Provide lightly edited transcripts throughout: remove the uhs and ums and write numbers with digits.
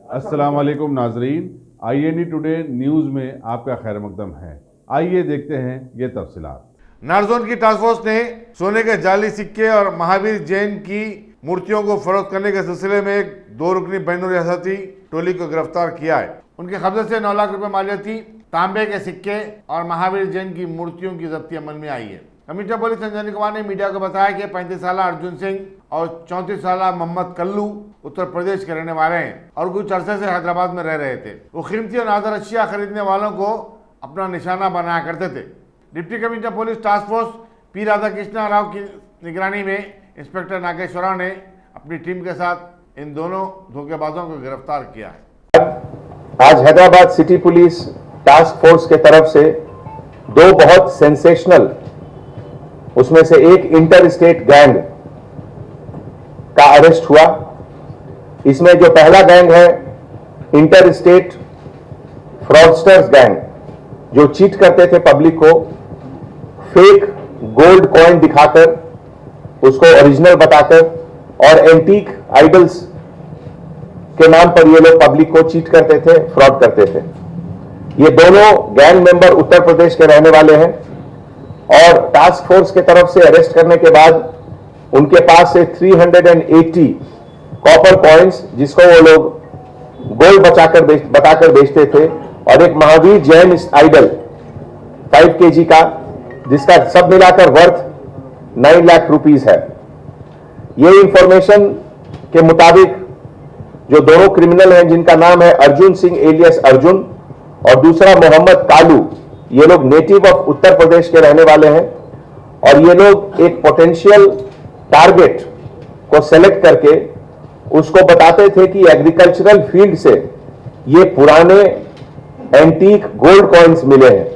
अस्सलाम वालेकुम नाजरीन, IND टुडे न्यूज़ में आपका खैर मकदम है। आइए देखते हैं ये तफसीलात। नारजोन की टास्क फोर्स ने सोने के जाली सिक्के और महावीर जैन की मूर्तियों को फरोख्त करने के सिलसिले में एक 2 रुकनी बैनुरियासती टोली को गिरफ्तार किया है। उनके कब्जे से 9 लाख रुपए मालियती तांबे के सिक्के और महावीर जैन की मूर्तियों की जब्ती अमल में आई है। कमिश्नर पुलिस संजय कुमार ने मीडिया को बताया कि 35 साल अर्जुन सिंह और 34 साल मोहम्मद कल्लू उत्तर प्रदेश के रहने वाले हैं और कुछ अरसे से हैदराबाद में रह रहे थे। वो कीमती और नाज़र अशिया खरीदने वालों को अपना निशाना बनाया करते थे। Deputy commissioner police task force P Radhakrishna Rao की निगरानी में इंस्पेक्टर नागेश्वरा ने अपनी टीम के साथ इन दोनों धोखेबाजों को गिरफ्तार किया है। आज Hyderabad city police task force के तरफ से 2 बहुत सेंसेशनल, उसमें से एक इंटर स्टेट गैंग का अरेस्ट हुआ। इसमें जो पहला गैंग है इंटर स्टेट फ्रॉडस्टर्स गैंग, जो चीट करते थे पब्लिक को, फेक गोल्ड कॉइन दिखाकर उसको ओरिजिनल बताकर और एंटीक आइडल्स के नाम पर ये लोग पब्लिक को चीट करते थे, फ्रॉड करते थे। ये दोनों गैंग मेंबर उत्तर प्रदेश के रहने वाले हैं और टास्क फोर्स के तरफ से अरेस्ट करने के बाद उनके पास से 380 कॉपर कॉइन्स, जिसको वो लोग गोल्ड बताकर बेचते थे, और एक महावीर जैन आइडल 5 kg का, जिसका सब मिलाकर वर्थ 9 लाख रुपीस है। ये इंफॉर्मेशन के मुताबिक जो दोनों क्रिमिनल हैं, जिनका नाम है अर्जुन सिंह एलियस अर्जुन और दूसरा मोहम्मद कालू, ये लोग नेटिव ऑफ उत्तर प्रदेश के रहने वाले हैं और ये लोग एक पोटेंशियल टारगेट को सेलेक्ट करके उसको बताते थे कि एग्रीकल्चरल फील्ड से ये पुराने एंटीक गोल्ड कॉइन्स मिले हैं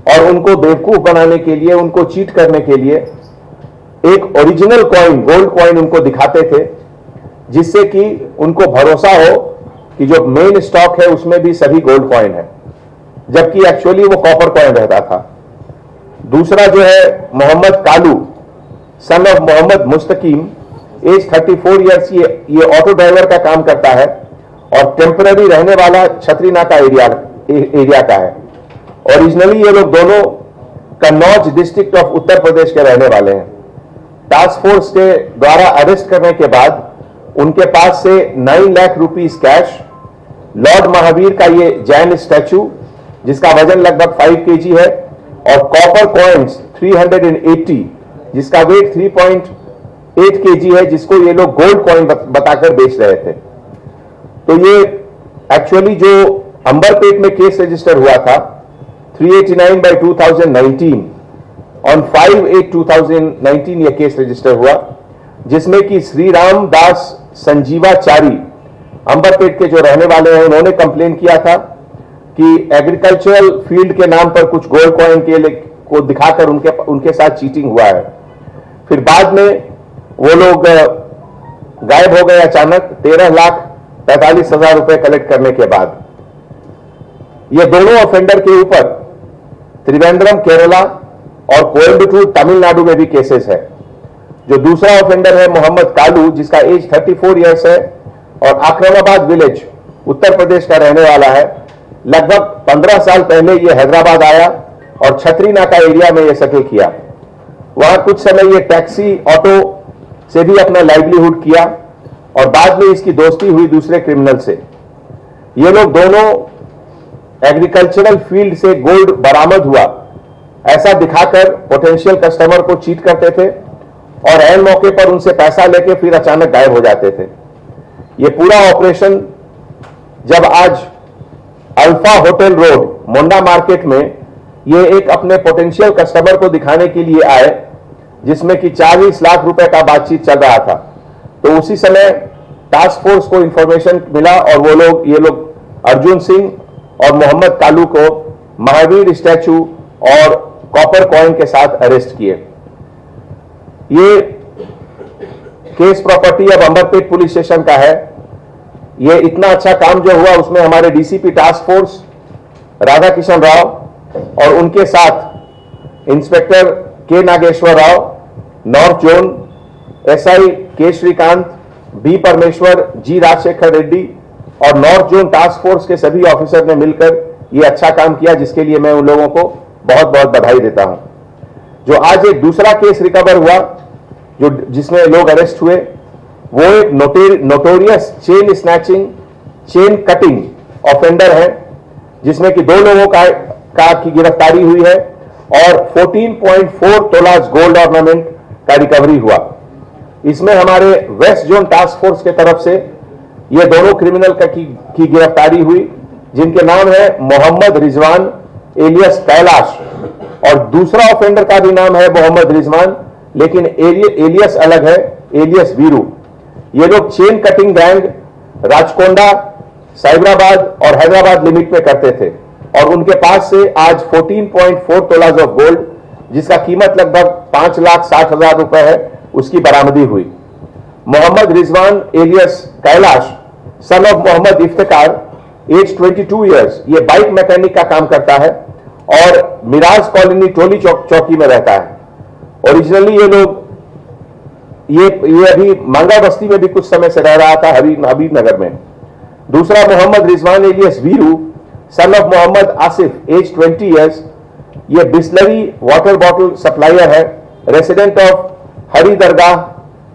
और उनको बेवकूफ बनाने के लिए, उनको चीट करने के लिए एक ओरिजिनल कॉइन, गोल्ड कॉइन उनको दिखाते थे, जिससे कि उनको भरोसा हो कि जो मेन स्टॉक है उसमें भी सभी गोल्ड कॉइन है, जबकि एक्चुअली वो कॉपर कॉइन रहता था। दूसरा जो है Mohammad Kalu, son of Mohammad Mustakim, age 34 years, ये ऑटो ड्राइवर का काम करता है और टेम्पररी रहने वाला छत्रीनाका एरिया का है। ओरिजिनली ये लोग दोनों कन्नौज डिस्ट्रिक्ट ऑफ उत्तर प्रदेश के रहने वाले हैं। टास्क फोर्स के द्वारा अरेस्ट करने के बाद उनके पास से 9 lakh rupees cash, Lord Mahavir का ये जैन स्टैचू जिसका वजन लगभग 5 kg है, और कॉपर कॉइन्स 380 जिसका वेट 3.8 kg है, जिसको ये लोग गोल्ड कॉइन बताकर बेच रहे थे। तो ये एक्चुअली जो अंबरपेट में केस रजिस्टर हुआ था 389/2019, ऑन 5/8/2019 ये केस रजिस्टर हुआ, जिसमें कि श्रीराम दास संजीवाचारी अंबरपेट के जो रहने वाले हैं, उन्होंने कंप्लेन किया था कि एग्रीकल्चरल फील्ड के नाम पर कुछ गोल्ड कॉइन को दिखाकर उनके साथ चीटिंग हुआ है। फिर बाद में वो लोग गायब हो गए अचानक 13,45,000 रुपए कलेक्ट करने के बाद। ये दोनों ऑफेंडर के ऊपर त्रिवेंद्रम केरला और कोयम्बटूर तमिलनाडु में भी केसेस है। जो दूसरा ऑफेंडर है मोहम्मद कालू, जिसका एज 34 ईयर्स है और अक्रमाबाद विलेज उत्तर प्रदेश का रहने वाला है। लगभग 15 साल पहले ये हैदराबाद आया और छत्रीनाका एरिया में ये सेटल किया। वहां कुछ समय ये टैक्सी ऑटो से भी अपना लाइवलीहुड किया और बाद में इसकी दोस्ती हुई दूसरे क्रिमिनल से। ये लोग दोनों एग्रीकल्चरल फील्ड से गोल्ड बरामद हुआ ऐसा दिखाकर पोटेंशियल कस्टमर को चीट करते थे और ऐन मौके पर उनसे पैसा लेके फिर अचानक गायब हो जाते थे। ये पूरा ऑपरेशन जब आज अल्फा होटल रोड मोंडा मार्केट में ये एक अपने पोटेंशियल कस्टमर को दिखाने के लिए आए, जिसमें कि 40 लाख रुपए का बातचीत चल रहा था, तो उसी समय टास्क फोर्स को इंफॉर्मेशन मिला और ये लोग अर्जुन सिंह और मोहम्मद कालू को महावीर स्टैचू और कॉपर कॉइन के साथ अरेस्ट किए। ये केस प्रॉपर्टी अब अंबरपेट पुलिस स्टेशन का है। ये इतना अच्छा काम जो हुआ उसमें हमारे DCP task force Radhakrishna Rao और उनके साथ inspector K Nageswara Rao, north zone SI K Srikanth, B परमेश्वर, जी राजशेखर रेड्डी और नॉर्थ जोन टास्क फोर्स के सभी ऑफिसर ने मिलकर ये अच्छा काम किया, जिसके लिए मैं उन लोगों को बहुत बहुत बधाई देता हूं। जो आज एक दूसरा केस रिकवर हुआ जो जिसमें लोग अरेस्ट हुए, वो एक notorious chain snatching, chain cutting offender है, जिसमें कि 2 लोगों की गिरफ्तारी हुई है और 14.4 तोलाज गोल्ड ऑर्नामेंट का रिकवरी हुआ। इसमें हमारे वेस्ट जोन टास्क फोर्स के तरफ से ये दोनों क्रिमिनल की गिरफ्तारी हुई, जिनके नाम है मोहम्मद रिजवान एलियस कैलाश, और दूसरा ऑफेंडर का भी नाम है मोहम्मद रिजवान, लेकिन एलियस अलग है, एलियस वीरू। ये लोग chain cutting gang Rachakonda, Cyberabad और हैदराबाद लिमिट में करते थे और उनके पास से आज 14.4 तोलाज ऑफ गोल्ड, जिसका कीमत लगभग 5,60,000 रुपए है, उसकी बरामदी हुई। Mohammed Rizwan alias Kailash son of Mohammed Iftikhar, age 22 years, ये बाइक मैकेनिक का काम करता है और मिराज कॉलोनी टोली चौकी में रहता है। ओरिजिनली ये लोग ये अभी मांगा बस्ती में भी कुछ समय से रह रहा था, हबीब नगर में। दूसरा Mohammed Rizwan alias Veeru son of Mohammed Asif, age 20 years, ये बिस्लरी वाटर बॉटल सप्लायर है, resident of Hari Dargah,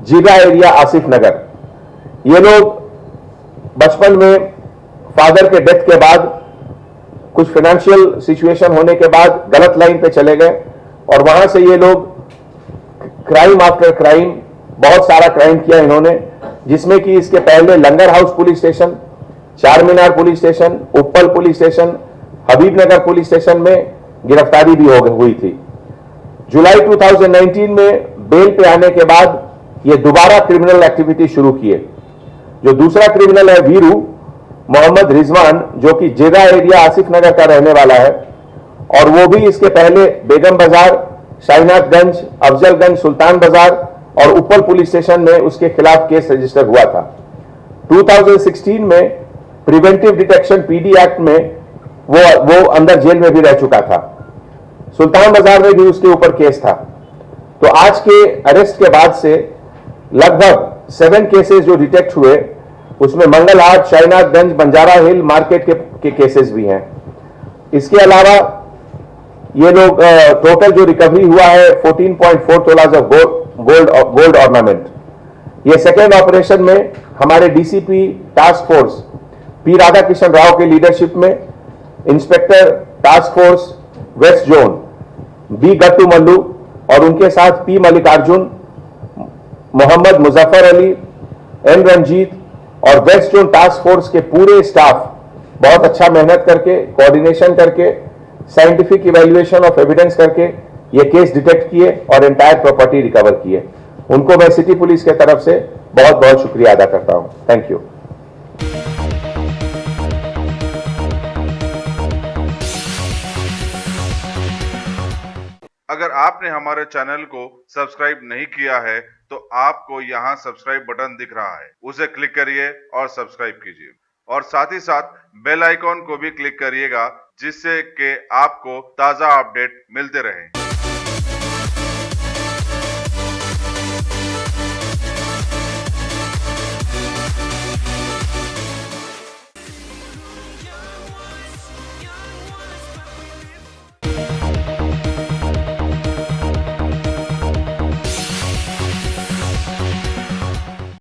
Zeera area, Asif नगर। ये लोग बचपन में फादर के डेथ के बाद कुछ फाइनेंशियल सिचुएशन होने के बाद गलत लाइन पे चले गए और वहां से ये लोग क्राइम आफ्टर क्राइम, बहुत सारा क्राइम किया इन्होंने, जिसमें कि इसके पहले लंगर house police station, Charminar police station, Uppal police station, Habeebnagar police station में गिरफ्तारी भी हुई थी। जुलाई 2019 में बेल पे आने के बाद ये दोबारा क्रिमिनल एक्टिविटी शुरू किए। जो दूसरा क्रिमिनल है वीरू मोहम्मद रिजवान, जो कि जेदा एरिया आसिफ नगर का रहने वाला है, और वो भी इसके पहले बेगम बाजार, शाहीनाथगंज, अफजलगंज, सुल्तान बाजार और उप्पल पुलिस स्टेशन में उसके खिलाफ केस रजिस्टर हुआ था। 2016 में प्रिवेंटिव डिटेक्शन पीडी एक्ट में वो अंदर जेल में भी रह चुका था। सुल्तान बाजार में भी उसके ऊपर केस था। तो आज के अरेस्ट के बाद से लगभग 7 केसेस जो डिटेक्ट हुए, उसमें मंगलहाट, शाहीनाथगंज, बंजारा हिल मार्केट के केसेस भी हैं। इसके अलावा ये लोग टोटल जो रिकवरी हुआ है 14.4 तोलाज ऑफ गोल्ड ऑर्नामेंट। ये सेकेंड ऑपरेशन में हमारे DCP task force P Radhakrishna Rao के लीडरशिप में inspector task force west zone B Gattu Mallu और उनके साथ पी मल्लिकार्जुन, मोहम्मद मुजफ्फर अली, एन रंजीत और वेस्ट जोन टास्क फोर्स के पूरे स्टाफ बहुत अच्छा मेहनत करके, कोऑर्डिनेशन करके, साइंटिफिक इवैल्यूएशन ऑफ एविडेंस करके ये केस डिटेक्ट किए और एंटायर प्रॉपर्टी रिकवर किए। उनको मैं सिटी पुलिस के तरफ से बहुत बहुत शुक्रिया अदा करता हूं। Thank you. अगर आपने हमारे चैनल को सब्सक्राइब नहीं किया है तो आपको यहाँ सब्सक्राइब बटन दिख रहा है, उसे क्लिक करिए और सब्सक्राइब कीजिए और साथ ही साथ बेल आइकॉन को भी क्लिक करिएगा, जिससे कि आपको ताज़ा अपडेट मिलते रहें।